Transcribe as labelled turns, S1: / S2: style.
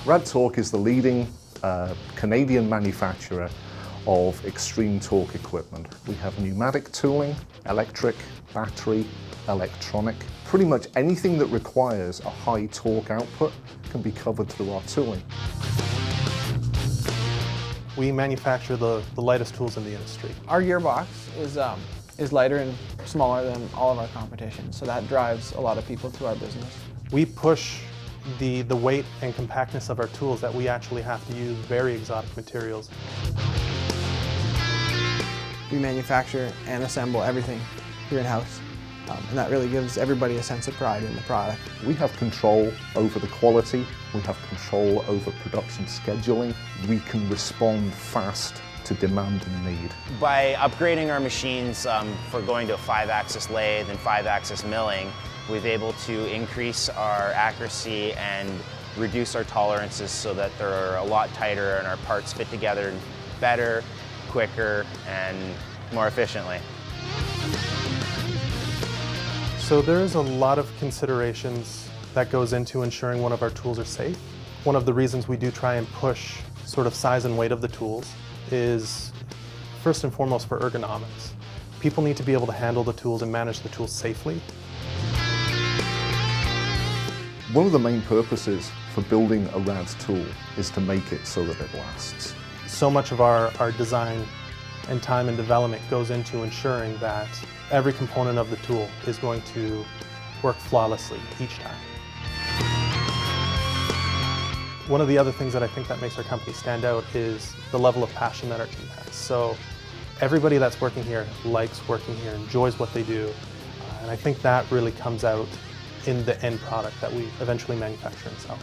S1: RAD Torque is the leading Canadian manufacturer of extreme torque equipment. We have pneumatic tooling, electric, battery, electronic. Pretty much anything that requires a high torque output can be covered through our tooling.
S2: We manufacture the lightest tools in the industry.
S3: Our gearbox is lighter and smaller than all of our competition, so that drives a lot of people to our business.
S2: We push the weight and compactness of our tools that we actually have to use very exotic materials.
S3: We manufacture and assemble everything here in-house, and that really gives everybody a sense of pride in the product.
S1: We have control over the quality, we have control over production scheduling, we can respond fast to demand and need.
S4: By upgrading our machines for going to a 5-axis lathe and 5-axis milling, we've been able to increase our accuracy and reduce our tolerances so that they're a lot tighter and our parts fit together better, quicker, and more efficiently.
S2: So there's a lot of considerations that goes into ensuring one of our tools are safe. One of the reasons we do try and push sort of size and weight of the tools is first and foremost for ergonomics. People need to be able to handle the tools and manage the tools safely.
S1: One of the main purposes for building a RAD tool is to make it so that it lasts.
S2: So much of our design and time and development goes into ensuring that every component of the tool is going to work flawlessly each time. One of the other things that I think that makes our company stand out is the level of passion that our team has. So everybody that's working here likes working here, enjoys what they do, and I think that really comes out in the end product that we eventually manufacture and sell.